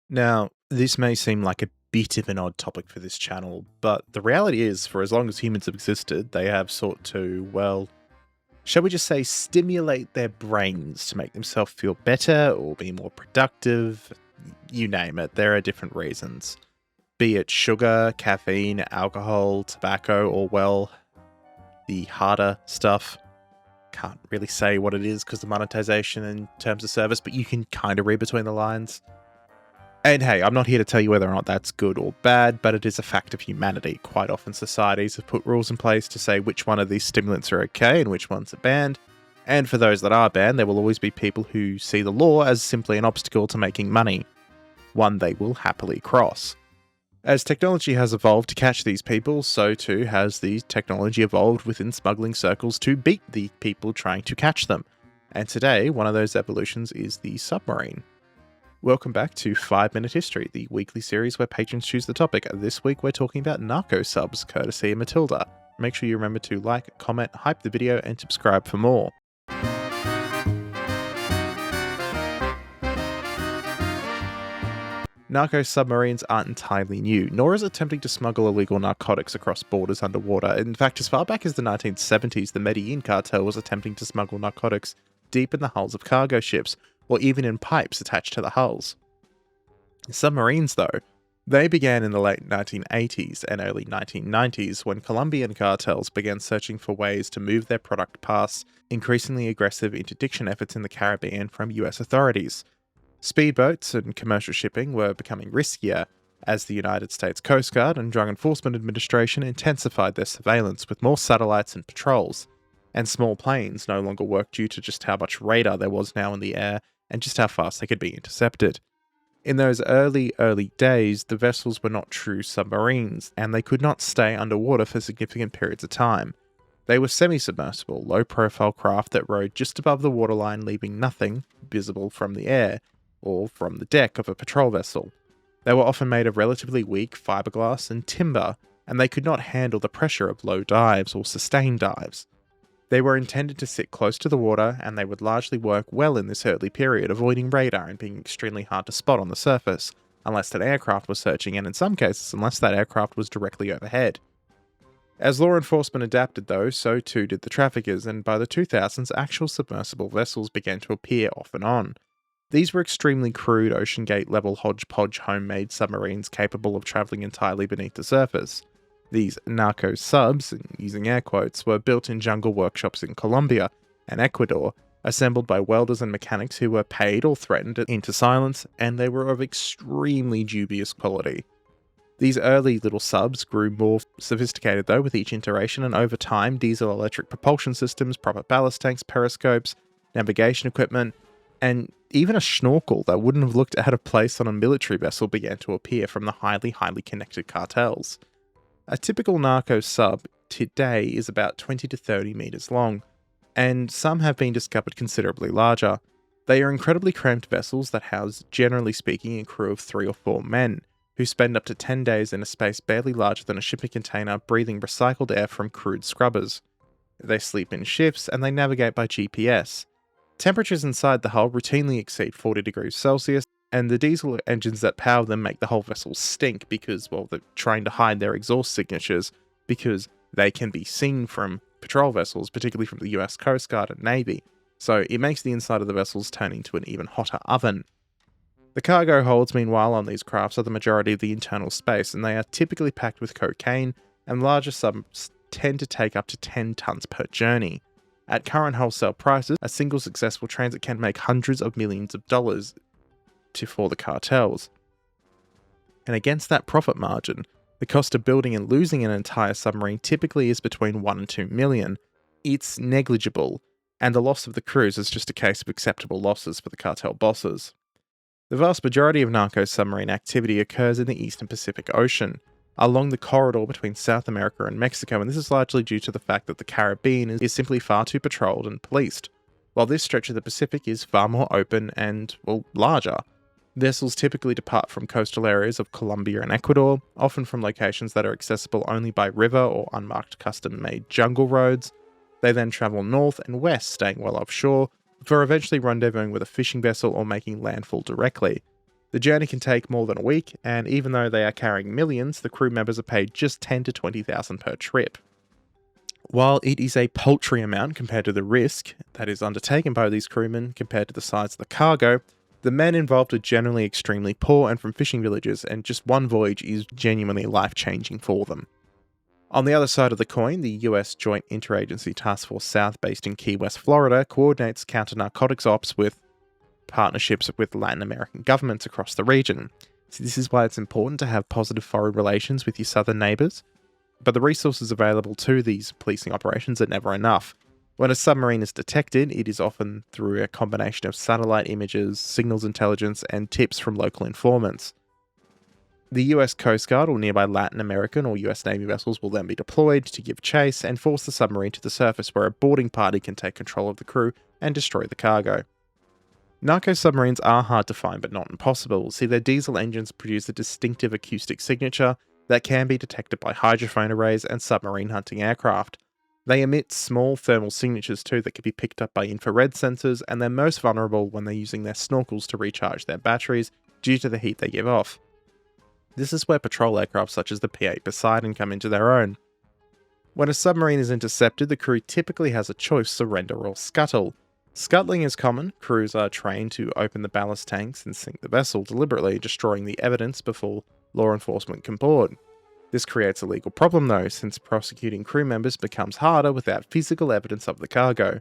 Now, this may seem like a bit of an odd topic for this channel, but the reality is, for as long as humans have existed, they have sought to, well, shall we just say, stimulate their brains to make themselves feel better or be more productive. You name it, there are different reasons. Be it sugar, caffeine, alcohol, tobacco, or, well, the harder stuff. Can't really say what it is because the monetization in terms of service, but you can kind of read between the lines. And hey, I'm not here to tell you whether or not that's good or bad, but it is a fact of humanity. Quite often societies have put rules in place to say which one of these stimulants are okay and which ones are banned. And for those that are banned, there will always be people who see the law as simply an obstacle to making money, one they will happily cross. As technology has evolved to catch these people, so too has the technology evolved within smuggling circles to beat the people trying to catch them. And today, one of those evolutions is the submarine. Welcome back to 5 Minute History, the weekly series where patrons choose the topic. This week we're talking about Narco subs, courtesy of Matilda. Make sure you remember to like, comment, hype the video, and subscribe for more. Narco submarines aren't entirely new, nor is attempting to smuggle illegal narcotics across borders underwater. In fact, as far back as the 1970s, the Medellin cartel was attempting to smuggle narcotics deep in the hulls of cargo ships, or even in pipes attached to the hulls. Submarines, though, they began in the late 1980s and early 1990s when Colombian cartels began searching for ways to move their product past increasingly aggressive interdiction efforts in the Caribbean from US authorities. Speedboats and commercial shipping were becoming riskier as the United States Coast Guard and Drug Enforcement Administration intensified their surveillance with more satellites and patrols, and small planes no longer worked due to just how much radar there was now in the air and just how fast they could be intercepted. In those early days, the vessels were not true submarines, and they could not stay underwater for significant periods of time. They were semi-submersible, low-profile craft that rode just above the waterline, leaving nothing visible from the air, or from the deck of a patrol vessel. They were often made of relatively weak fiberglass and timber, and they could not handle the pressure of low dives or sustained dives. They were intended to sit close to the water, and they would largely work well in this early period, avoiding radar and being extremely hard to spot on the surface, unless an aircraft was searching, and in some cases, unless that aircraft was directly overhead. As law enforcement adapted though, so too did the traffickers, and by the 2000s, actual submersible vessels began to appear off and on. These were extremely crude ocean-gate-level hodgepodge homemade submarines capable of travelling entirely beneath the surface. These narco subs, using air quotes, were built in jungle workshops in Colombia and Ecuador, assembled by welders and mechanics who were paid or threatened into silence, and they were of extremely dubious quality. These early little subs grew more sophisticated though with each iteration, and over time, diesel-electric propulsion systems, proper ballast tanks, periscopes, navigation equipment, and even a snorkel that wouldn't have looked out of place on a military vessel began to appear from the highly connected cartels. A typical narco sub today is about 20 to 30 meters long, and some have been discovered considerably larger. They are incredibly cramped vessels that house, generally speaking, a crew of 3 or 4 men, who spend up to 10 days in a space barely larger than a shipping container breathing recycled air from crude scrubbers. They sleep in shifts and they navigate by GPS. Temperatures inside the hull routinely exceed 40 degrees Celsius, and the diesel engines that power them make the whole vessel stink because, well, they're trying to hide their exhaust signatures because they can be seen from patrol vessels, particularly from the US Coast Guard and Navy, so it makes the inside of the vessels turn into an even hotter oven. The cargo holds, meanwhile, on these crafts are the majority of the internal space, and they are typically packed with cocaine, and larger subs tend to take up to 10 tons per journey. At current wholesale prices, a single successful transit can make hundreds of millions of dollars for the cartels. And against that profit margin, the cost of building and losing an entire submarine typically is between 1 and 2 million. It's negligible, and the loss of the crews is just a case of acceptable losses for the cartel bosses. The vast majority of narco submarine activity occurs in the Eastern Pacific Ocean, along the corridor between South America and Mexico, and this is largely due to the fact that the Caribbean is simply far too patrolled and policed, while this stretch of the Pacific is far more open and, well, larger. Vessels typically depart from coastal areas of Colombia and Ecuador, often from locations that are accessible only by river or unmarked custom-made jungle roads. They then travel north and west, staying well offshore, before eventually rendezvousing with a fishing vessel or making landfall directly. The journey can take more than a week, and even though they are carrying millions, the crew members are paid just $10,000 to $20,000 per trip. While it is a paltry amount compared to the risk that is undertaken by these crewmen compared to the size of the cargo, the men involved are generally extremely poor and from fishing villages, and just one voyage is genuinely life-changing for them. On the other side of the coin, the US Joint Interagency Task Force South, based in Key West, Florida, coordinates counter-narcotics ops with partnerships with Latin American governments across the region. So this is why it's important to have positive foreign relations with your southern neighbours, but the resources available to these policing operations are never enough. When a submarine is detected, it is often through a combination of satellite images, signals intelligence, and tips from local informants. The US Coast Guard or nearby Latin American or US Navy vessels will then be deployed to give chase and force the submarine to the surface, where a boarding party can take control of the crew and destroy the cargo. Narco submarines are hard to find but not impossible. See, their diesel engines produce a distinctive acoustic signature that can be detected by hydrophone arrays and submarine hunting aircraft. They emit small thermal signatures too that can be picked up by infrared sensors, and they're most vulnerable when they're using their snorkels to recharge their batteries due to the heat they give off. This is where patrol aircraft such as the P-8 Poseidon come into their own. When a submarine is intercepted, the crew typically has a choice: surrender or scuttle. Scuttling is common. Crews are trained to open the ballast tanks and sink the vessel, deliberately destroying the evidence before law enforcement can board. This creates a legal problem though, since prosecuting crew members becomes harder without physical evidence of the cargo.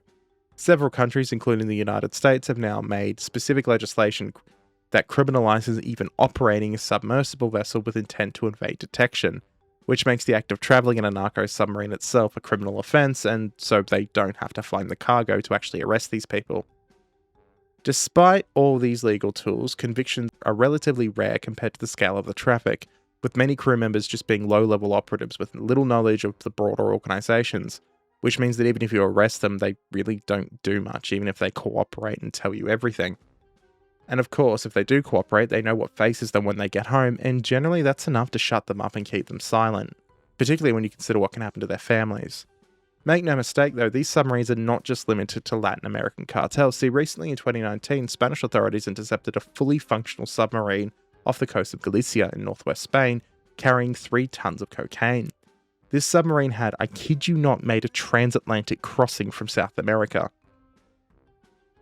Several countries, including the United States, have now made specific legislation that criminalizes even operating a submersible vessel with intent to evade detection, which makes the act of traveling in a narco submarine itself a criminal offense, and so they don't have to find the cargo to actually arrest these people. Despite all these legal tools, convictions are relatively rare compared to the scale of the traffic, with many crew members just being low-level operatives with little knowledge of the broader organizations, which means that even if you arrest them, they really don't do much, even if they cooperate and tell you everything. And of course, if they do cooperate, they know what faces them when they get home, and generally that's enough to shut them up and keep them silent, particularly when you consider what can happen to their families. Make no mistake though, these submarines are not just limited to Latin American cartels. See, recently in 2019, Spanish authorities intercepted a fully functional submarine off the coast of Galicia in northwest Spain, carrying 3 tons of cocaine. This submarine had, I kid you not, made a transatlantic crossing from South America.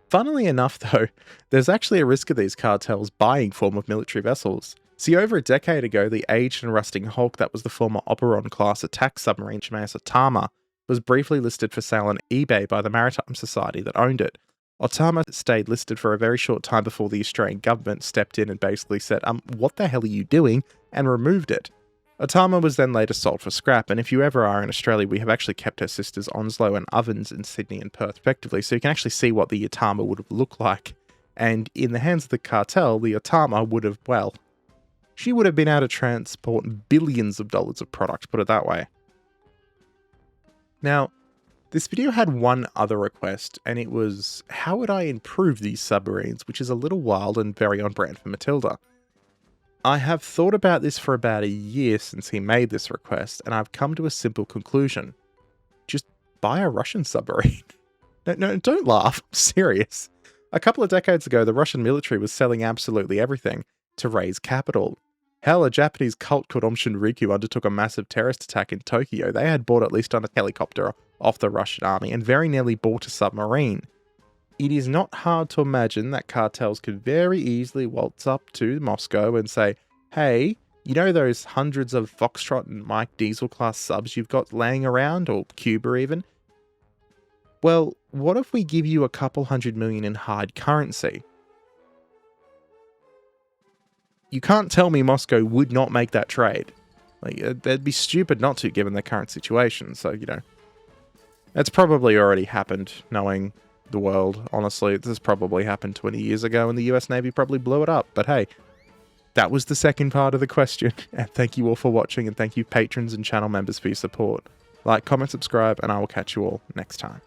Funnily enough though, there's actually a risk of these cartels buying former military vessels. See, over a decade ago, the aged and rusting hulk that was the former Oberon-class attack submarine HMAS Otama was briefly listed for sale on eBay by the Maritime Society that owned it. Otama stayed listed for a very short time before the Australian government stepped in and basically said, what the hell are you doing? And removed it. Otama was then later sold for scrap, and if you ever are in Australia, we have actually kept her sisters Onslow and Ovens in Sydney and Perth respectively, so you can actually see what the Otama would have looked like. And in the hands of the cartel, the Otama would have, well, she would have been able to transport billions of dollars of product, put it that way. Now, this video had one other request, and it was, how would I improve these submarines, which is a little wild and very on brand for Matilda. I have thought about this for about a year since he made this request, and I've come to a simple conclusion. Just buy a Russian submarine. No, don't laugh. I'm serious. A couple of decades ago, the Russian military was selling absolutely everything to raise capital. Hell, a Japanese cult called Aum Shinrikyo undertook a massive terrorist attack in Tokyo. They had bought at least on a helicopter off the Russian army and very nearly bought a submarine. It is not hard to imagine that cartels could very easily waltz up to Moscow and say, hey, you know those hundreds of Foxtrot and Mike Diesel class subs you've got laying around, or Cuba even? Well, what if we give you a couple $100 million in hard currency? You can't tell me Moscow would not make that trade. Like, they'd be stupid not to, given their current situation, so, you know. It's probably already happened, knowing the world. Honestly, this probably happened 20 years ago and the US Navy probably blew it up. But hey, that was the second part of the question. And thank you all for watching, and thank you patrons and channel members for your support. Like, comment, subscribe, and I will catch you all next time.